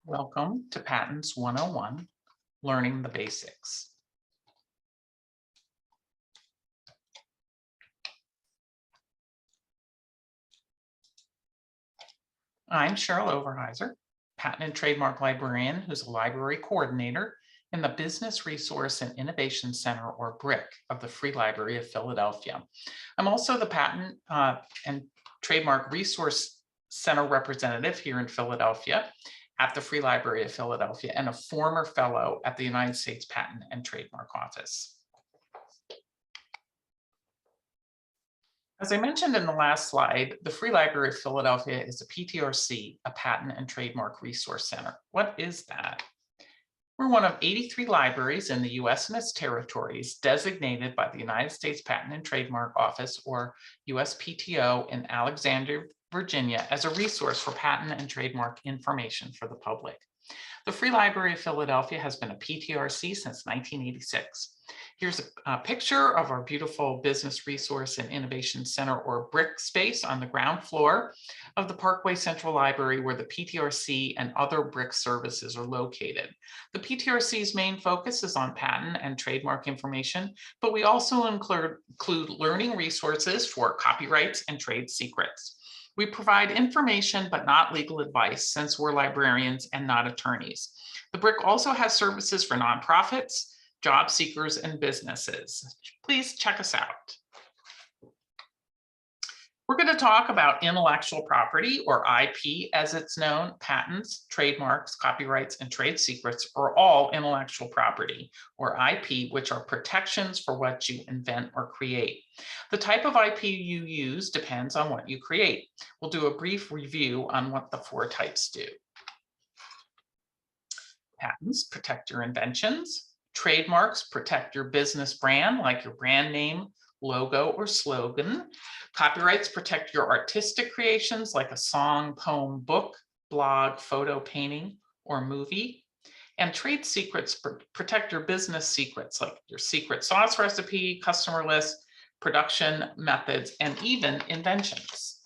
Welcome to Patents 101, Learning the Basics. I'm Cheryl Overheiser, Patent and Trademark Librarian who's a library coordinator in the Business Resource and Innovation Center, or BRIC, of the Free Library of Philadelphia. I'm also the Patent and Trademark Resource Center representative here in Philadelphia at the Free Library of Philadelphia and a former fellow at the United States Patent and Trademark Office. As I mentioned in the last slide, the Free Library of Philadelphia is a PTRC, a Patent and Trademark Resource Center. What is that? We're one of 83 libraries in the US and its territories designated by the United States Patent and Trademark Office, or USPTO, in Alexandria, Virginia, as a resource for patent and trademark information for the public. The Free Library of Philadelphia has been a PTRC since 1986. Here's a picture of our beautiful Business Resource and Innovation Center, or BRIC, space on the ground floor of the Parkway Central Library, where the PTRC and other BRIC services are located. The PTRC's main focus is on patent and trademark information, but we also include learning resources for copyrights and trade secrets. We provide information, but not legal advice, since we're librarians and not attorneys. The BRIC also has services for nonprofits, job seekers, and businesses. Please check us out. We're going to talk about intellectual property, or IP as it's known. Patents, trademarks, copyrights, and trade secrets are all intellectual property, or IP, which are protections for what you invent or create. The type of IP you use depends on what you create. We'll do a brief review on what the four types do. Patents protect your inventions. Trademarks protect your business brand, like your brand name, logo, or slogan. Copyrights protect your artistic creations, like a song, poem, book, blog, photo, painting, or movie. And trade secrets protect your business secrets, like your secret sauce recipe, customer list, production methods, and even inventions.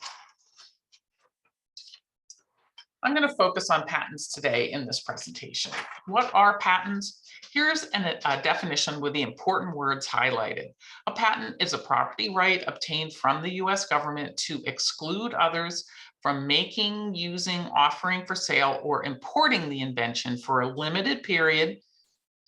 I'm going to focus on patents today in this presentation. What are patents? Here's a definition with the important words highlighted. A patent is a property right obtained from the US government to exclude others from making, using, offering for sale, or importing the invention for a limited period,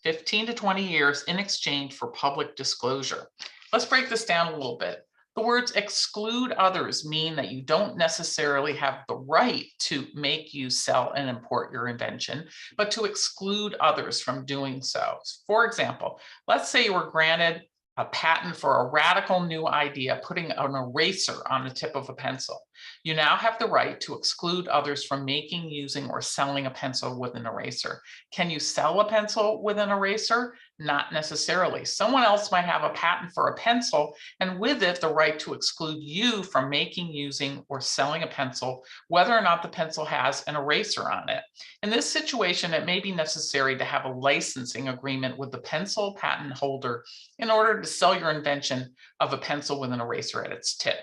15 to 20 years, in exchange for public disclosure. Let's break this down a little bit. The words exclude others mean that you don't necessarily have the right to make, use, sell, and import your invention, but to exclude others from doing so. For example, let's say you were granted a patent for a radical new idea, putting an eraser on the tip of a pencil. You now have the right to exclude others from making, using, or selling a pencil with an eraser. Can you sell a pencil with an eraser? Not necessarily. Someone else might have a patent for a pencil, and with it, the right to exclude you from making, using, or selling a pencil, whether or not the pencil has an eraser on it. In this situation, it may be necessary to have a licensing agreement with the pencil patent holder in order to sell your invention of a pencil with an eraser at its tip.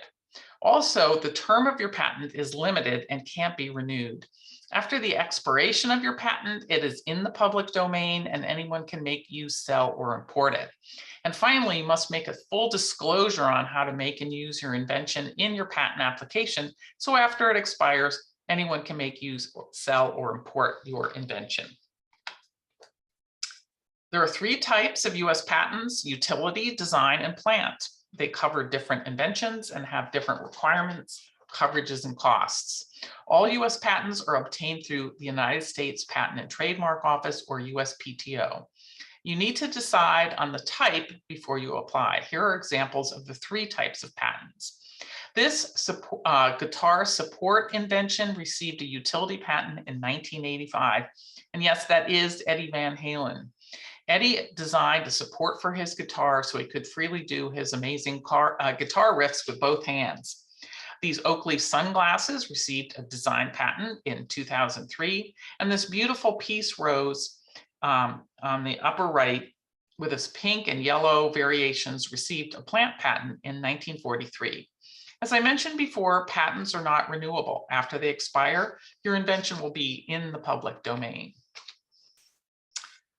Also, the term of your patent is limited and can't be renewed. After the expiration of your patent, it is in the public domain and anyone can make, use, sell, or import it. And finally, you must make a full disclosure on how to make and use your invention in your patent application. So after it expires, anyone can make, use, sell, or import your invention. There are three types of US patents: utility, design, and plant. They cover different inventions and have different requirements, coverages, and costs. All US patents are obtained through the United States Patent and Trademark Office, or USPTO. You need to decide on the type before you apply. Here are examples of the three types of patents. This guitar support invention received a utility patent in 1985. And yes, that is Eddie Van Halen. Eddie designed a support for his guitar so he could freely do his amazing guitar riffs with both hands. These Oakley sunglasses received a design patent in 2003, and this beautiful peace rose on the upper right with its pink and yellow variations received a plant patent in 1943. As I mentioned before, patents are not renewable. After they expire, your invention will be in the public domain.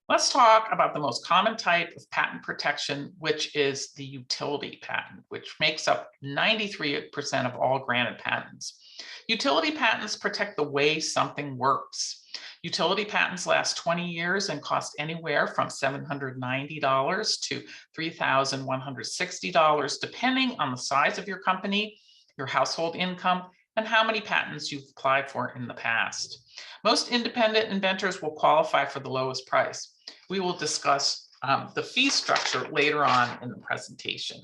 Let's talk about the most common type of patent protection, which is the utility patent, which makes up 93% of all granted patents. Utility patents protect the way something works. Utility patents last 20 years and cost anywhere from $790 to $3,160, depending on the size of your company, your household income, and how many patents you've applied for in the past. Most independent inventors will qualify for the lowest price. We will discuss the fee structure later on in the presentation.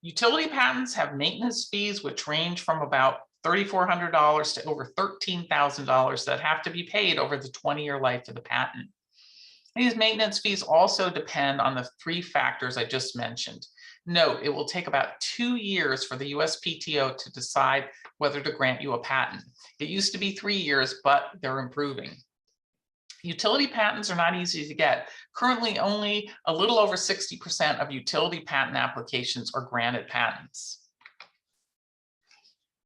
Utility patents have maintenance fees, which range from about $3,400 to over $13,000 that have to be paid over the 20-year life of the patent. These maintenance fees also depend on the three factors I just mentioned. Note, it will take about 2 years for the USPTO to decide whether to grant you a patent. It used to be 3 years, but they're improving. Utility patents are not easy to get. Currently, only a little over 60% of utility patent applications are granted patents.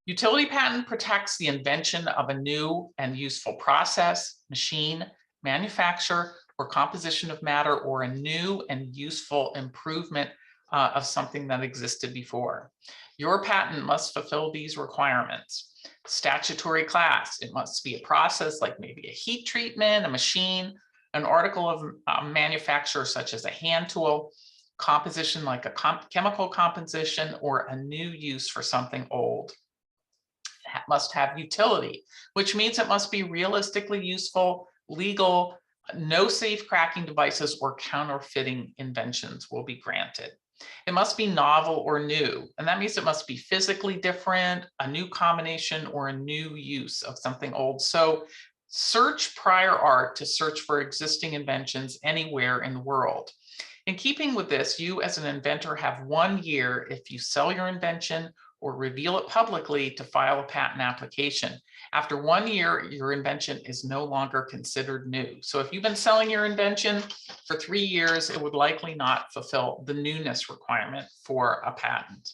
Utility patent protects the invention of a new and useful process, machine, manufacture, or composition of matter, or a new and useful improvement of something that existed before. Your patent must fulfill these requirements. Statutory class, it must be a process like maybe a heat treatment, a machine, an article of manufacture such as a hand tool, composition like a chemical composition, or a new use for something old. It must have utility, which means it must be realistically useful, legal, no safe cracking devices or counterfeiting inventions will be granted. It must be novel or new, and that means it must be physically different, a new combination, or a new use of something old. So search prior art to search for existing inventions anywhere in the world. In keeping with this, you as an inventor have 1 year if you sell your invention or reveal it publicly to file a patent application. After 1 year, your invention is no longer considered new. So if you've been selling your invention for 3 years, it would likely not fulfill the newness requirement for a patent.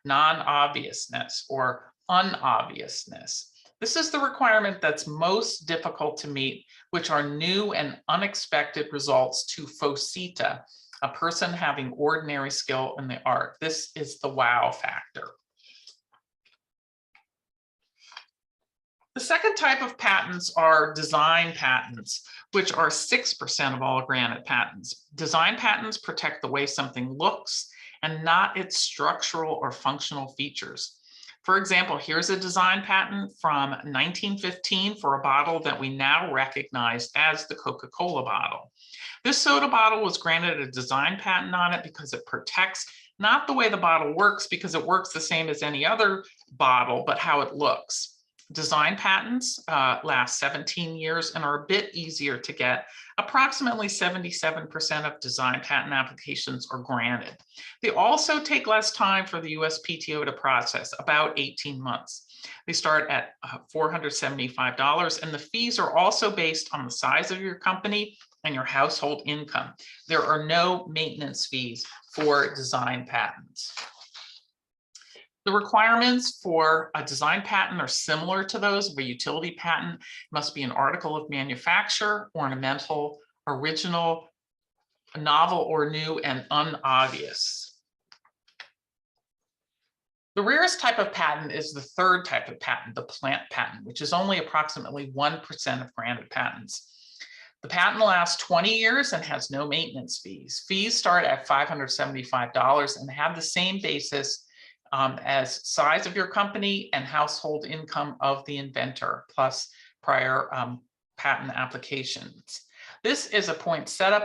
Non-obviousness or unobviousness. This is the requirement that's most difficult to meet, which are new and unexpected results to faceta, a person having ordinary skill in the art. This is the wow factor. The second type of patents are design patents, which are 6% of all granted patents. Design patents protect the way something looks and not its structural or functional features. For example, here's a design patent from 1915 for a bottle that we now recognize as the Coca-Cola bottle. This soda bottle was granted a design patent on it because it protects not the way the bottle works, because it works the same as any other bottle, but how it looks. Design patents last 17 years and are a bit easier to get. Approximately 77% of design patent applications are granted. They also take less time for the USPTO to process, about 18 months. They start at $475, and the fees are also based on the size of your company and your household income. There are no maintenance fees for design patents. The requirements for a design patent are similar to those of a utility patent. It must be an article of manufacture, ornamental, original, novel or new, and unobvious. The rarest type of patent is the third type of patent, the plant patent, which is only approximately 1% of granted patents. The patent lasts 20 years and has no maintenance fees. Fees start at $575 and have the same basis as size of your company and household income of the inventor, plus prior patent applications. This is a poinsettia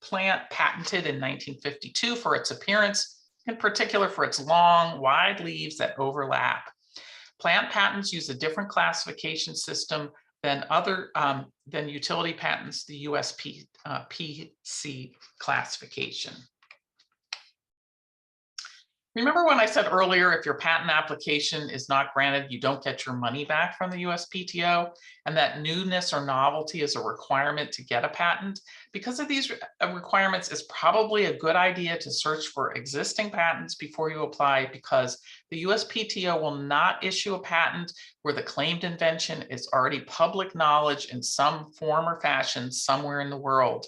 plant patented in 1952 for its appearance, in particular for its long, wide leaves that overlap. Plant patents use a different classification system than utility patents, the USPTO classification. Remember when I said earlier, if your patent application is not granted, you don't get your money back from the USPTO, and that newness or novelty is a requirement to get a patent? Because of these requirements, it's probably a good idea to search for existing patents before you apply, because the USPTO will not issue a patent where the claimed invention is already public knowledge in some form or fashion somewhere in the world.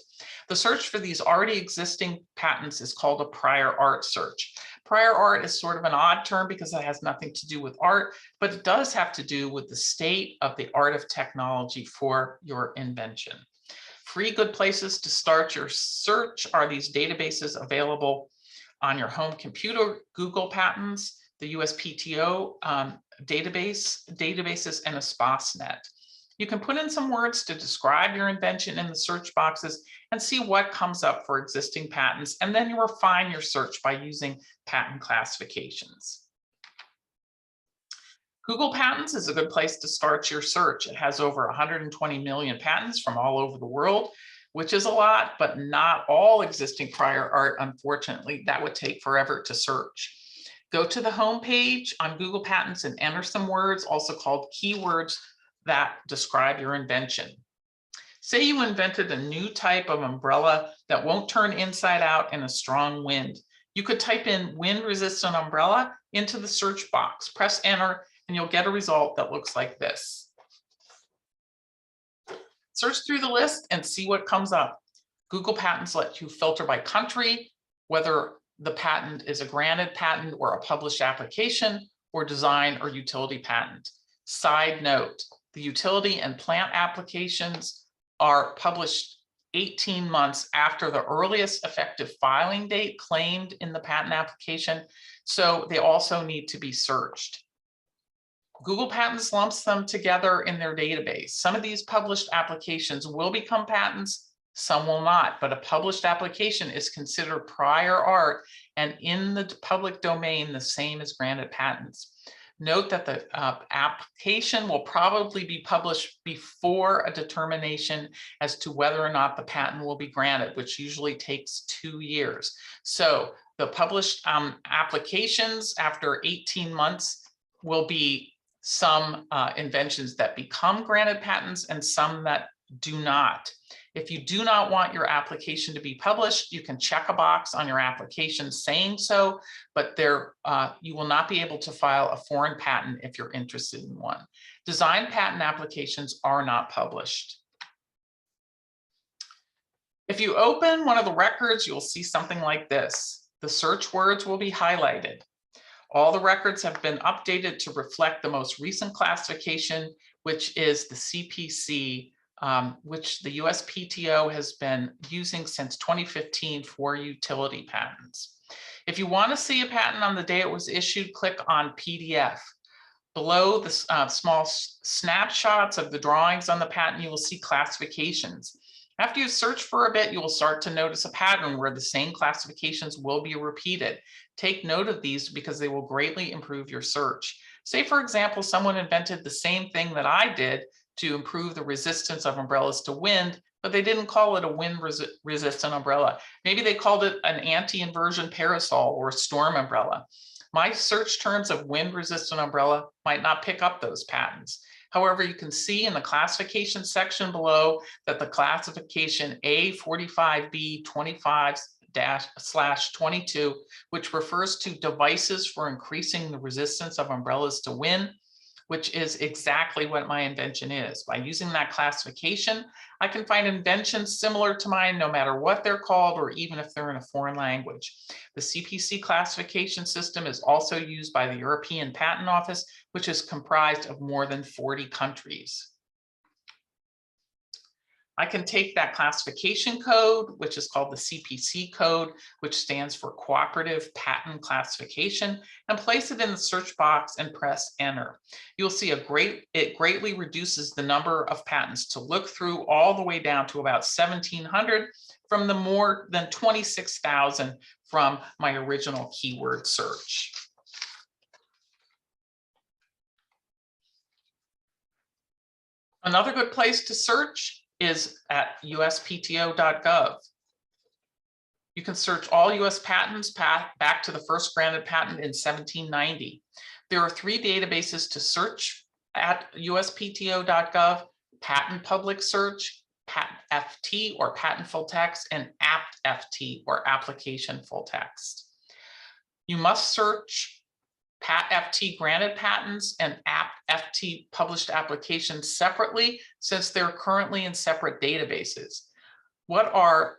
The search for these already existing patents is called a prior art search. Prior art is sort of an odd term because it has nothing to do with art, but it does have to do with the state of the art of technology for your invention. Free good places to start your search are these databases available on your home computer: Google Patents, the USPTO databases, and Espasnet. You can put in some words to describe your invention in the search boxes and see what comes up for existing patents, and then you refine your search by using patent classifications. Google Patents is a good place to start your search. It has over 120 million patents from all over the world, which is a lot, but not all existing prior art, unfortunately. That would take forever to search. Go to the home page on Google Patents and enter some words, also called keywords, that describe your invention. Say you invented a new type of umbrella that won't turn inside out in a strong wind. You could type in wind-resistant umbrella into the search box, press enter, and you'll get a result that looks like this. Search through the list and see what comes up. Google Patents let you filter by country, whether the patent is a granted patent or a published application, or design or utility patent. Side note, the utility and plant applications are published 18 months after the earliest effective filing date claimed in the patent application, so they also need to be searched. Google Patents lumps them together in their database. Some of these published applications will become patents, some will not, but a published application is considered prior art and in the public domain the same as granted patents. Note that the application will probably be published before a determination as to whether or not the patent will be granted, which usually takes 2 years. So the published applications after 18 months will be some inventions that become granted patents and some that do not. If you do not want your application to be published, you can check a box on your application saying so, but you will not be able to file a foreign patent if you're interested in one. Design patent applications are not published. If you open one of the records, you'll see something like this. The search words will be highlighted. All the records have been updated to reflect the most recent classification, which is the CPC, which the USPTO has been using since 2015 for utility patents. If you want to see a patent on the day it was issued, click on PDF. Below the small snapshots of the drawings on the patent, you will see classifications. After you search for a bit, you will start to notice a pattern where the same classifications will be repeated. Take note of these because they will greatly improve your search. Say, for example, someone invented the same thing that I did to improve the resistance of umbrellas to wind, but they didn't call it a wind-resistant umbrella. Maybe they called it an anti-inversion parasol or a storm umbrella. My search terms of wind-resistant umbrella might not pick up those patents. However, you can see in the classification section below that the classification A45B 25/22, which refers to devices for increasing the resistance of umbrellas to wind, which is exactly what my invention is. By using that classification, I can find inventions similar to mine no matter what they're called or even if they're in a foreign language. The CPC classification system is also used by the European Patent Office, which is comprised of more than 40 countries. I can take that classification code, which is called the CPC code, which stands for Cooperative Patent Classification, and place it in the search box and press enter. You'll see it greatly reduces the number of patents to look through all the way down to about 1,700 from the more than 26,000 from my original keyword search. Another good place to search is at uspto.gov. You can search all US patents back to the first granted patent in 1790. There are 3 databases to search at USPTO.gov: Patent Public Search, Patent FT or Patent Full Text, and Apt FT or Application Full Text. You must search Pat FT granted patents and Apt FT published applications separately, since they're currently in separate databases. What are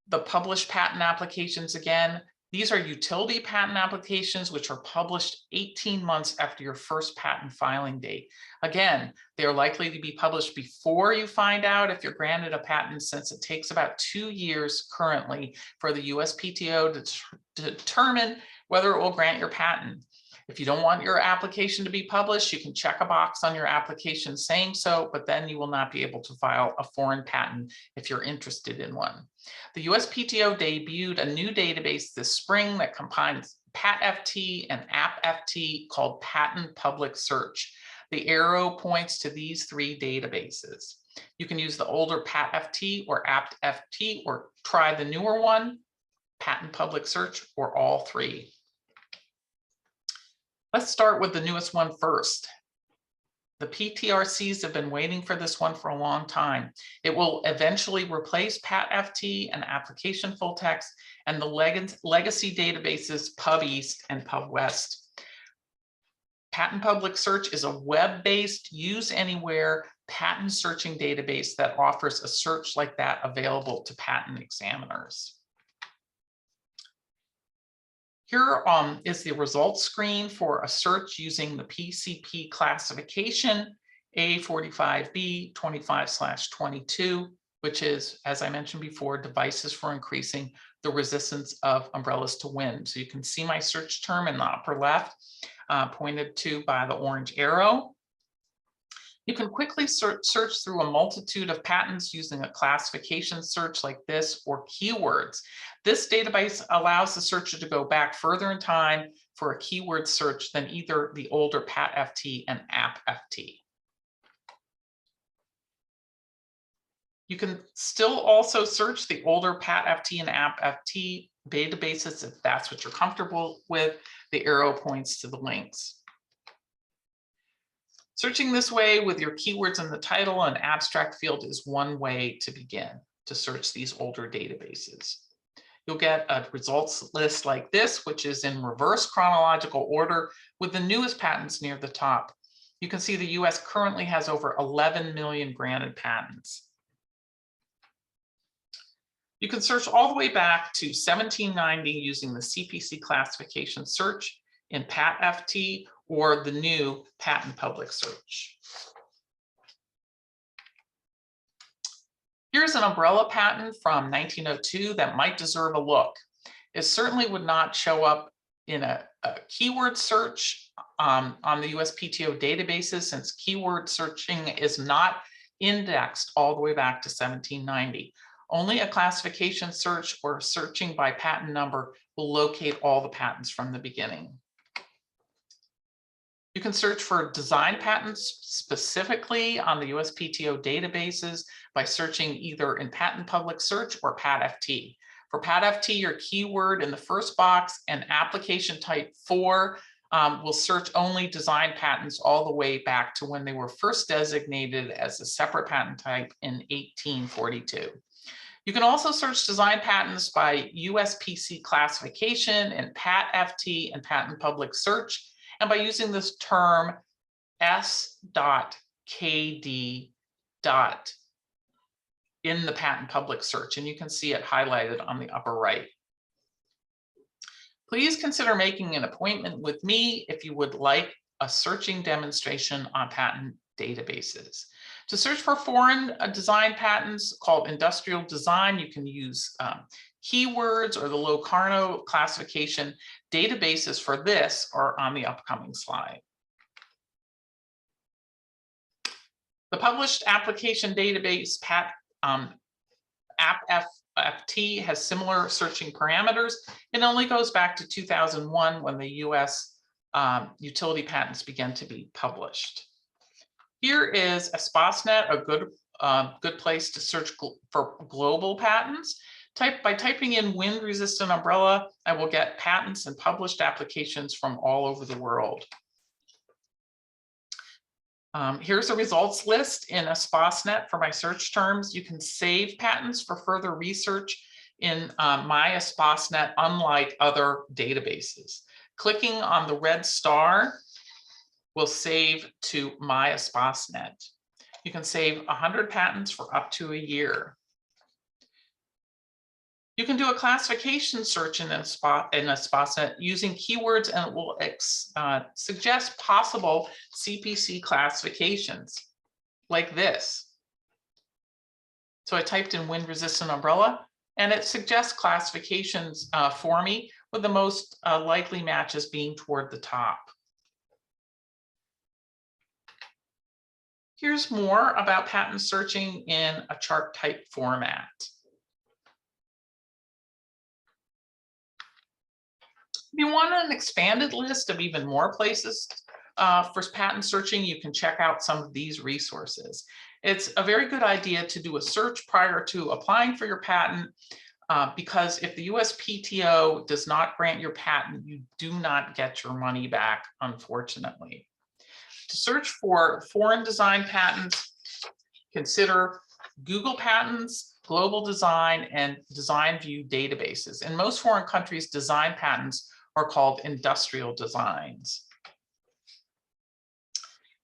the published patent applications again? These are utility patent applications which are published 18 months after your first patent filing date. Again, they are likely to be published before you find out if you're granted a patent, since it takes about 2 years currently for the USPTO to determine whether it will grant your patent. If you don't want your application to be published, you can check a box on your application saying so, but then you will not be able to file a foreign patent if you're interested in one. The USPTO debuted a new database this spring that combines PAT-FT and Apt-FT called Patent Public Search. The arrow points to these 3 databases. You can use the older PAT-FT or Apt-FT, or try the newer one, Patent Public Search, or all 3. Let's start with the newest one first. The PTRCs have been waiting for this one for a long time. It will eventually replace PAT-FT and Application Full Text and the legacy databases PubEast and PubWest. Patent Public Search is a web-based, use anywhere patent searching database that offers a search like that available to patent examiners. Here is the results screen for a search using the PCP classification A45B 25/22, which is, as I mentioned before, devices for increasing the resistance of umbrellas to wind. So you can see my search term in the upper left, pointed to by the orange arrow. You can quickly search through a multitude of patents using a classification search like this, or keywords. This database allows the searcher to go back further in time for a keyword search than either the older PAT-FT and Apt-FT. You can still also search the older PAT-FT and Apt-FT databases if that's what you're comfortable with. The arrow points to the links. Searching this way with your keywords in the title and abstract field is one way to begin to search these older databases. You'll get a results list like this, which is in reverse chronological order with the newest patents near the top. You can see the US currently has over 11 million granted patents. You can search all the way back to 1790 using the CPC classification search in PAT-FT or the new Patent Public Search. Here's an umbrella patent from 1902 that might deserve a look. It certainly would not show up in a keyword search on the USPTO databases, since keyword searching is not indexed all the way back to 1790. Only a classification search or searching by patent number will locate all the patents from the beginning. You can search for design patents specifically on the USPTO databases by searching either in Patent Public Search or PAT-FT. For PAT-FT, your keyword in the first box and application type 4 will search only design patents all the way back to when they were first designated as a separate patent type in 1842. You can also search design patents by USPC classification in PAT-FT and Patent Public Search, and by using this term S.KD. in the Patent Public Search, and you can see it highlighted on the upper right. Please consider making an appointment with me if you would like a searching demonstration on patent databases. To search for foreign design patents called industrial design, you can use keywords or the Locarno classification. Databases for this are on the upcoming slide. The published application database Apt-FT has similar searching parameters. It only goes back to 2001 when the US utility patents began to be published. Here is Espasnet, a good place to search for global patents. By typing in wind resistant umbrella, I will get patents and published applications from all over the world. Here's a results list in a SPOSnet for my search terms. You can save patents for further research in my SPOSnet, unlike other databases. Clicking on the red star will save to my SPOSnet. You can save 100 patents for up to a year. You can do a classification search in a SPOSnet using keywords, and it will suggest possible CPC classifications like this. So I typed in wind resistant umbrella, and it suggests classifications for me, with the most likely matches being toward the top. Here's more about patent searching in a chart type format. If you want an expanded list of even more places for patent searching, you can check out some of these resources. It's a very good idea to do a search prior to applying for your patent, because if the USPTO does not grant your patent, you do not get your money back, unfortunately. To search for foreign design patents, consider Google Patents, Global Design, and Design View databases. In most foreign countries, design patents are called industrial designs.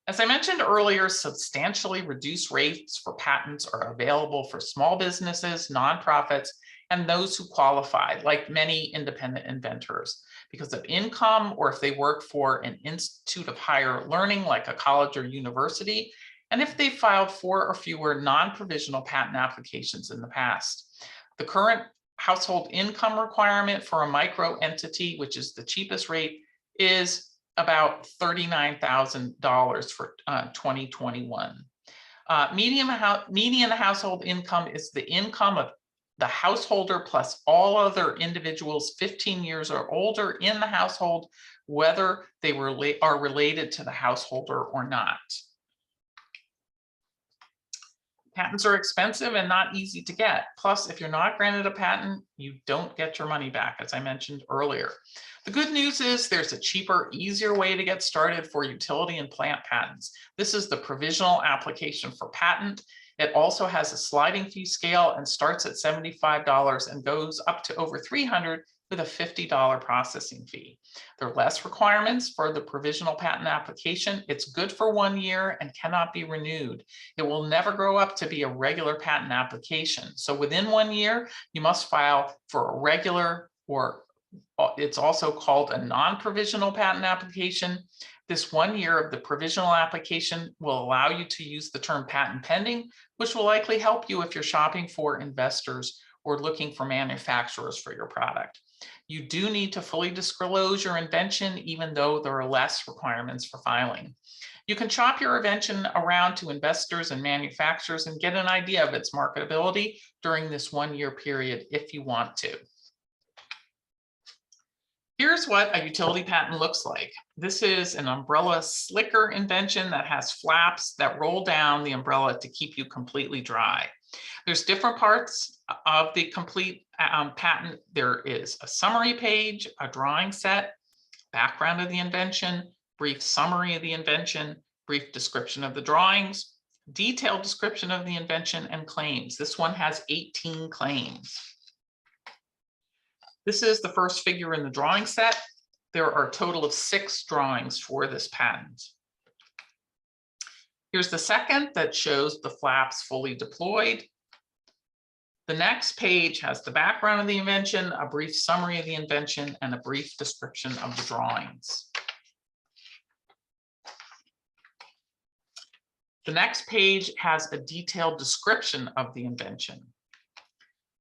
As I mentioned earlier, substantially reduced rates for patents are available for small businesses, nonprofits, and those who qualify, like many independent inventors, because of income, or if they work for an institute of higher learning, like a college or university, and if they filed 4 or fewer non-provisional patent applications in the past. The current household income requirement for a micro entity, which is the cheapest rate, is about $39,000 for 2021. Median household income is the income of the householder plus all other individuals 15 years or older in the household, whether they are related to the householder or not. Patents are expensive and not easy to get. Plus, if you're not granted a patent, you don't get your money back, as I mentioned earlier. The good news is there's a cheaper, easier way to get started for utility and plant patents. This is the provisional application for patent. It also has a sliding fee scale and starts at $75 and goes up to over $300 with a $50 processing fee. There are less requirements for the provisional patent application. It's good for 1 year and cannot be renewed. It will never grow up to be a regular patent application. So within 1 year, you must file for a regular, or it's also called a non-provisional patent application. This 1 year of the provisional application will allow you to use the term patent pending, which will likely help you if you're shopping for investors or looking for manufacturers for your product. You do need to fully disclose your invention, even though there are less requirements for filing. You can shop your invention around to investors and manufacturers and get an idea of its marketability during this 1 year period if you want to. Here's what a utility patent looks like. This is an umbrella slicker invention that has flaps that roll down the umbrella to keep you completely dry. There's different parts of the complete patent. There is a summary page, a drawing set, background of the invention, brief summary of the invention, brief description of the drawings, detailed description of the invention, and claims. This one has 18 claims. This is the first figure in the drawing set. There are a total of 6 drawings for this patent. Here's the second that shows the flaps fully deployed. The next page has the background of the invention, a brief summary of the invention, and a brief description of the drawings. The next page has a detailed description of the invention.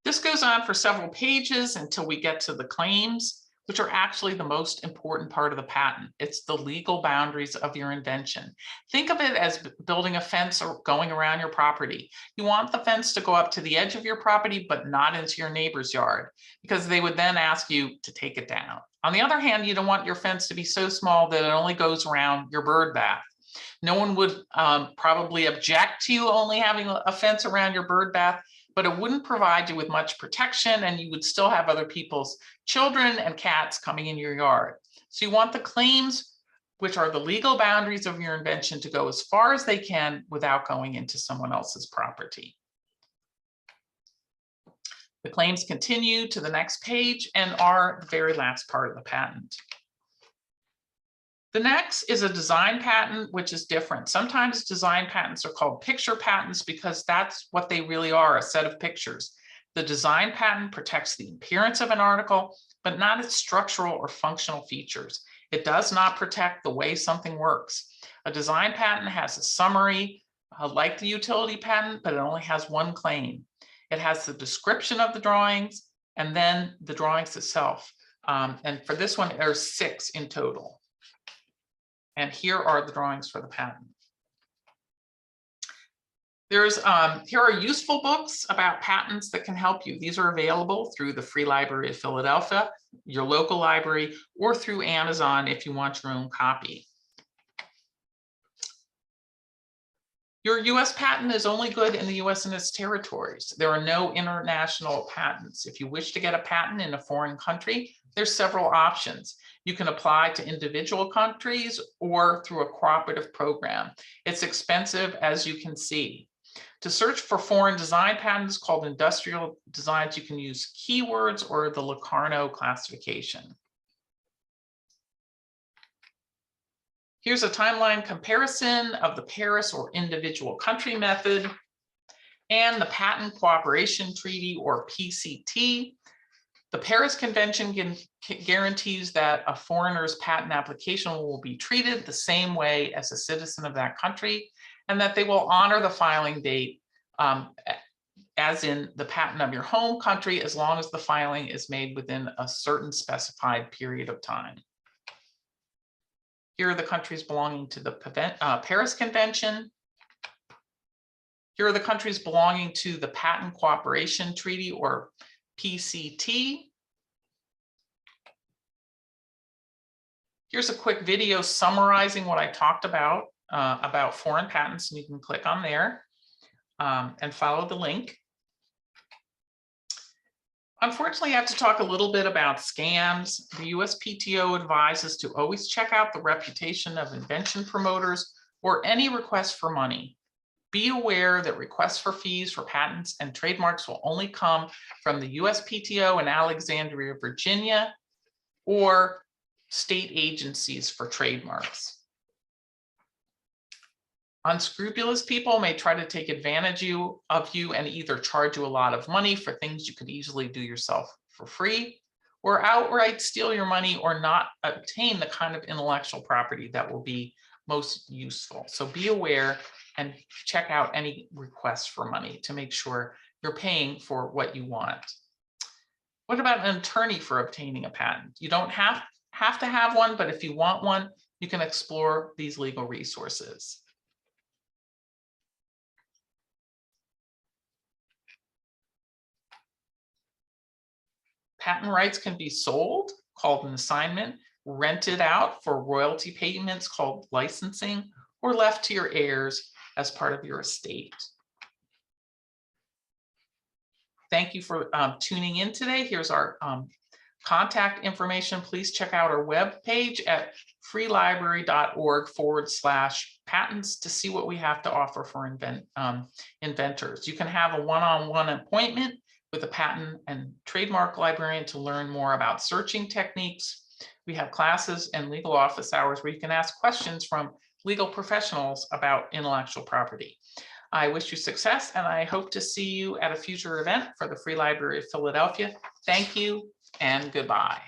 This goes on for several pages until we get to the claims, which are actually the most important part of the patent. It's the legal boundaries of your invention. Think of it as building a fence or going around your property. You want the fence to go up to the edge of your property, but not into your neighbor's yard, because they would then ask you to take it down. On the other hand, you don't want your fence to be so small that it only goes around your bird bath. No one would probably object to you only having a fence around your bird bath, but it wouldn't provide you with much protection, and you would still have other people's children and cats coming in your yard. So you want the claims, which are the legal boundaries of your invention, to go as far as they can without going into someone else's property. The claims continue to the next page and are the very last part of the patent. The next is a design patent, which is different. Sometimes design patents are called picture patents because that's what they really are, a set of pictures. The design patent protects the appearance of an article, but not its structural or functional features. It does not protect the way something works. A design patent has a summary, like the utility patent, but it only has one claim. It has the description of the drawings and then the drawings itself. And for this one, there's 6 in total. And here are the drawings for the patent. Here are useful books about patents that can help you. These are available through the Free Library of Philadelphia, your local library, or through Amazon if you want your own copy. Your US patent is only good in the US and its territories. There are no international patents. If you wish to get a patent in a foreign country, there's several options. You can apply to individual countries or through a cooperative program. It's expensive, as you can see. To search for foreign design patents called industrial designs, you can use keywords or the Locarno classification. Here's a timeline comparison of the Paris or individual country method and the Patent Cooperation Treaty, or PCT. The Paris Convention guarantees that a foreigner's patent application will be treated the same way as a citizen of that country, and that they will honor the filing date as in the patent of your home country, as long as the filing is made within a certain specified period of time. Here are the countries belonging to the Paris Convention. Here are the countries belonging to the Patent Cooperation Treaty, or PCT. Here's a quick video summarizing what I talked about foreign patents, and you can click on there and follow the link. Unfortunately, I have to talk a little bit about scams. The USPTO advises to always check out the reputation of invention promoters or any request for money. Be aware that requests for fees for patents and trademarks will only come from the USPTO in Alexandria, Virginia, or state agencies for trademarks. Unscrupulous people may try to take advantage of you and either charge you a lot of money for things you could easily do yourself for free, or outright steal your money or not obtain the kind of intellectual property that will be most useful. So be aware and check out any requests for money to make sure you're paying for what you want. What about an attorney for obtaining a patent? You don't have to have one, but if you want one, you can explore these legal resources. Patent rights can be sold, called an assignment, rented out for royalty payments, called licensing, or left to your heirs as part of your estate. Thank you for tuning in today. Here's our contact information. Please check out our webpage at freelibrary.org/patents to see what we have to offer for inventors. You can have a one-on-one appointment with a patent and trademark librarian to learn more about searching techniques. We have classes and legal office hours where you can ask questions from legal professionals about intellectual property. I wish you success, and I hope to see you at a future event for the Free Library of Philadelphia. Thank you and goodbye.